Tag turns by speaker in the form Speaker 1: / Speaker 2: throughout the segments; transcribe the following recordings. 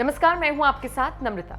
Speaker 1: नमस्कार, मैं हूं आपके साथ नम्रता।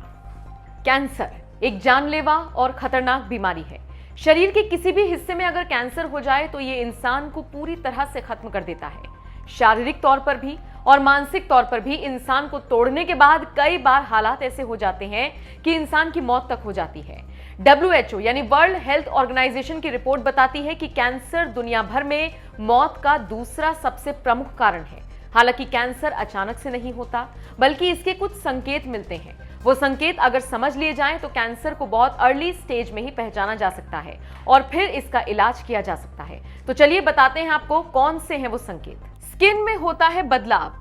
Speaker 1: कैंसर एक जानलेवा और खतरनाक बीमारी है। शरीर के किसी भी हिस्से में अगर कैंसर हो जाए तो ये इंसान को पूरी तरह से खत्म कर देता है। शारीरिक तौर पर भी और मानसिक तौर पर भी इंसान को तोड़ने के बाद कई बार हालात ऐसे हो जाते हैं कि इंसान की मौत तक हो जाती है। WHO यानी वर्ल्ड हेल्थ ऑर्गेनाइजेशन की रिपोर्ट बताती है कि कैंसर दुनिया भर में मौत का दूसरा सबसे प्रमुख कारण है। हालांकि कैंसर अचानक से नहीं होता, बल्कि इसके कुछ संकेत मिलते हैं। वो संकेत अगर समझ लिए जाएं तो कैंसर को बहुत अर्ली स्टेज में ही पहचाना जा सकता है और फिर इसका इलाज किया जा सकता है। तो चलिए बताते हैं आपको कौन से हैं वो संकेत। स्किन में होता है बदलाव।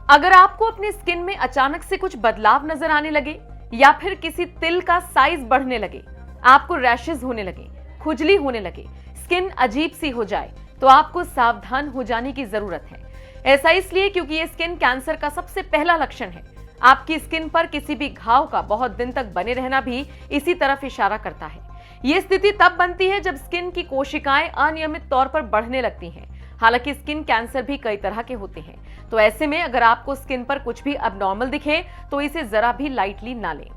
Speaker 1: अगर आपको अपनी स्किन में अचानक से कुछ बदलाव नजर आने लगे या फिर किसी तिल का साइज बढ़ने लगे, आपको रैशेज होने लगे, खुजली होने लगे, स्किन अजीब सी हो जाए, तो आपको सावधान हो जाने की जरूरत है। ऐसा इसलिए क्योंकि ये स्किन कैंसर का सबसे पहला लक्षण है। आपकी स्किन पर किसी भी घाव का बहुत दिन तक बने रहना भी इसी तरफ इशारा करता है। ये स्थिति तब बनती है जब स्किन की कोशिकाएं अनियमित तौर पर बढ़ने लगती हैं। हालांकि स्किन कैंसर भी कई तरह के होते हैं, तो ऐसे में अगर आपको स्किन पर कुछ भी अबनॉर्मल दिखे तो इसे जरा भी लाइटली ना लें।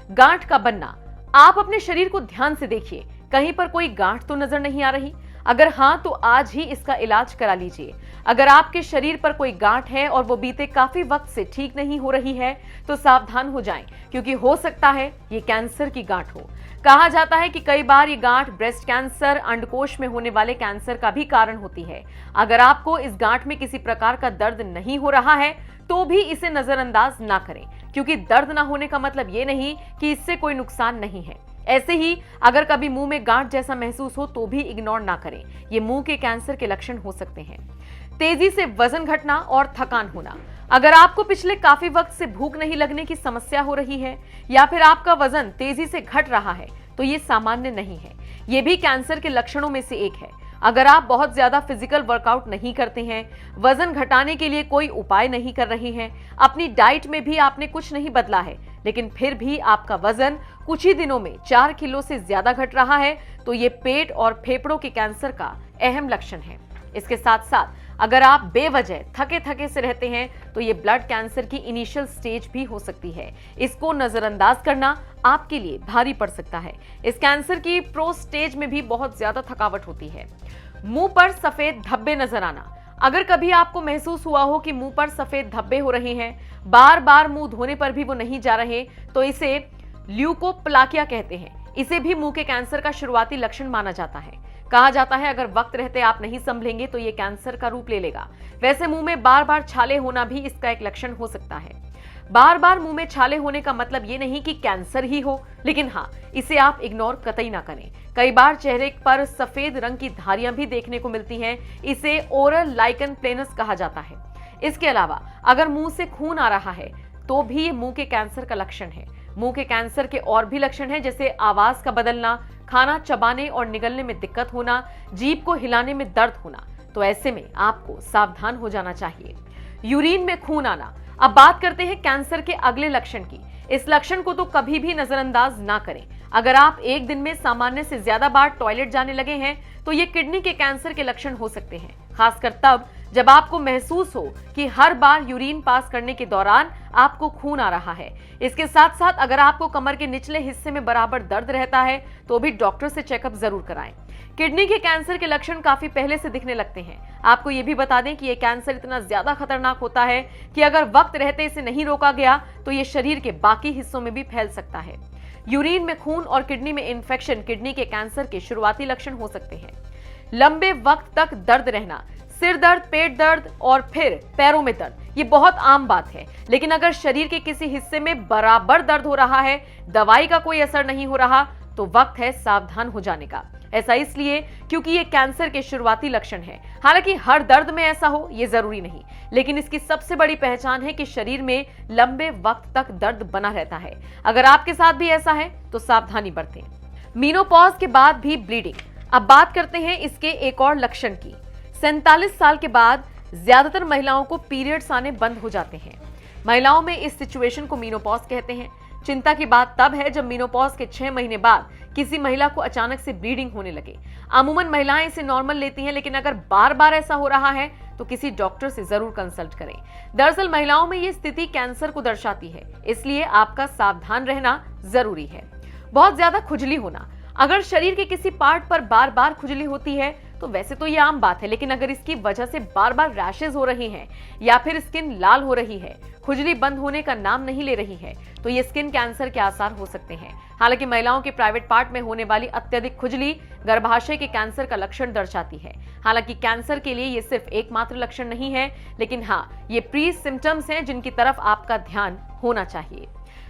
Speaker 1: गांठ का बनना। आप अपने शरीर को ध्यान से देखिए, कहीं पर कोई गांठ तो नजर नहीं आ रही? अगर हां तो आज ही इसका इलाज करा लीजिए। अगर आपके शरीर पर कोई गांठ है और वो बीते काफी वक्त से ठीक नहीं हो रही है तो सावधान हो जाएं, क्योंकि हो सकता है ये कैंसर की गांठ हो। कहा जाता है कि कई बार ये गांठ ब्रेस्ट कैंसर, अंडकोश में होने वाले कैंसर का भी कारण होती है। अगर आपको इस गांठ में किसी प्रकार का दर्द नहीं हो रहा है तो भी इसे नजरअंदाज ना करें, क्योंकि दर्द ना होने का मतलब ये नहीं कि इससे कोई नुकसान नहीं है। ऐसे ही अगर कभी मुंह में गांठ जैसा महसूस हो तो भी इग्नोर ना करें, ये मुंह के कैंसर के लक्षण हो सकते हैं। तेजी से वजन घटना और थकान होना। अगर आपको पिछले काफी वक्त से भूख नहीं लगने की समस्या हो रही है या फिर आपका वजन तेजी से घट रहा है तो ये सामान्य नहीं है, ये भी कैंसर के लक्षणों में से एक है। अगर आप बहुत ज्यादा फिजिकल वर्कआउट नहीं करते हैं, वजन घटाने के लिए कोई उपाय नहीं कर रहे हैं, अपनी डाइट में भी आपने कुछ नहीं बदला है, लेकिन फिर भी आपका वजन कुछ ही दिनों में 4 किलो से ज्यादा घट रहा है, तो ये पेट और फेफड़ों के कैंसर का अहम लक्षण है। इसके साथ साथ अगर आप बेवजह थके थके से रहते हैं तो ये ब्लड कैंसर की इनिशियल स्टेज भी हो सकती है। इसको नजरअंदाज करना आपके लिए भारी पड़ सकता है। इस कैंसर की प्रो स्टेज में भी बहुत ज्यादा थकावट होती है। मुंह पर सफेद धब्बे नजर आना। अगर कभी आपको महसूस हुआ हो कि मुंह पर सफेद धब्बे हो रहे हैं, बार बार मुंह धोने पर भी वो नहीं जा रहे, तो इसे ल्यूकोप्लाकिया कहते हैं। इसे भी मुंह के कैंसर का शुरुआती लक्षण माना जाता है। कहा जाता है अगर वक्त रहते आप नहीं संभलेंगे तो ये कैंसर का रूप ले लेगा। वैसे मुंह में बार बार छाले होना भी इसका एक लक्षण हो सकता है। बार बार मुंह में छाले होने का मतलब ये नहीं कि कैंसर ही हो, लेकिन हाँ, इसे आप इग्नोर कतई ना करें। कई बार चेहरे पर सफेद रंग की धारियां भी देखने को मिलती हैं, इसे ओरल लाइकन प्लेनस कहा जाता है। इसके अलावा अगर मुंह से खून आ रहा है तो भी ये मुंह के कैंसर का लक्षण है। मुंह के कैंसर के और भी लक्षण हैं, जैसे आवाज का बदलना, खाना चबाने और निगलने में दिक्कत होना, जीभ को हिलाने में दर्द होना। तो ऐसे में आपको सावधान हो जाना चाहिए। यूरिन में खून आना। अब बात करते हैं कैंसर के अगले लक्षण की। इस लक्षण को तो कभी भी नजरअंदाज ना करें। अगर आप एक दिन में सामान्य से ज्यादा बार टॉयलेट जाने लगे हैं तो ये किडनी के कैंसर के लक्षण हो सकते हैं, खासकर तब जब आपको महसूस हो कि हर बार यूरिन पास करने के दौरान आपको खून आ रहा है। इसके साथ साथ अगर आपको कमर के निचले हिस्से में बराबर दर्द रहता है तो भी डॉक्टर से चेकअप जरूर कराएं। किडनी के कैंसर के लक्षण काफी पहले से दिखने लगते हैं। आपको ये भी बता दें कि ये कैंसर इतना ज्यादा खतरनाक होता है कि अगर वक्त रहते इसे नहीं रोका गया तो ये शरीर के बाकी हिस्सों में भी फैल सकता है। यूरिन में खून और किडनी में इंफेक्शन किडनी के कैंसर के शुरुआती लक्षण हो सकते हैं। लंबे वक्त तक दर्द रहना, सिर दर्द, पेट दर्द और फिर पैरों में दर्द, ये बहुत आम बात है। लेकिन अगर शरीर के किसी हिस्से में बराबर दर्द हो रहा है, दवाई का कोई असर नहीं हो रहा, तो वक्त है सावधान हो जाने का। ऐसा इसलिए क्योंकि ये कैंसर के शुरुआती लक्षण है। हालांकि हर दर्द में ऐसा हो ये जरूरी नहीं, लेकिन इसकी सबसे बड़ी पहचान है कि शरीर में लंबे वक्त तक दर्द बना रहता है। अगर आपके साथ भी ऐसा है तो सावधानी बरतें। मेनोपॉज के बाद भी ब्लीडिंग। अब बात करते हैं इसके एक और लक्षण की। 47 साल के बाद ज्यादातर महिलाओं को पीरियड्स आने बंद हो जाते हैं। महिलाओं में इस सिचुएशन को मेनोपॉज कहते हैं। चिंता की बात तब है जब मेनोपॉज के 6 महीने बाद किसी महिला को अचानक से ब्लीडिंग होने लगे। अमूमन महिलाएं इसे नॉर्मल लेती हैं, लेकिन अगर बार बार ऐसा हो रहा है तो किसी डॉक्टर से जरूर कंसल्ट करें। दरअसल महिलाओं में ये स्थिति कैंसर को दर्शाती है, इसलिए आपका सावधान रहना जरूरी है। बहुत ज्यादा खुजली होना, अगर शरीर के किसी पार्ट पर बार बार खुजली होती है तो वैसे तो ये आम बात है, लेकिन अगर इसकी वजह से बार बार रैशेज हो रही हैं या फिर स्किन लाल हो रही है, खुजली बंद होने का नाम नहीं ले रही है, तो ये स्किन कैंसर के आसार हो सकते हैं। हालांकि महिलाओं के प्राइवेट पार्ट में होने वाली अत्यधिक खुजली गर्भाशय के कैंसर का लक्षण दर्शाती है। हालांकि कैंसर के लिए ये सिर्फ एकमात्र लक्षण नहीं है, लेकिन हाँ, ये प्री सिम्टम्स हैं जिनकी तरफ आपका ध्यान होना चाहिए।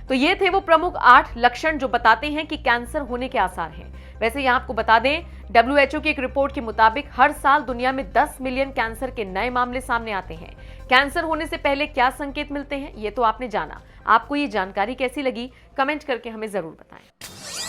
Speaker 1: तो ये थे वो प्रमुख 8 लक्षण जो बताते हैं कि कैंसर होने के आसार हैं। वैसे यहाँ आपको बता दें, WHO की एक रिपोर्ट के मुताबिक हर साल दुनिया में 10 मिलियन कैंसर के नए मामले सामने आते हैं। कैंसर होने से पहले क्या संकेत मिलते हैं, ये तो आपने जाना। आपको ये जानकारी कैसी लगी, कमेंट करके हमें जरूर बताएं।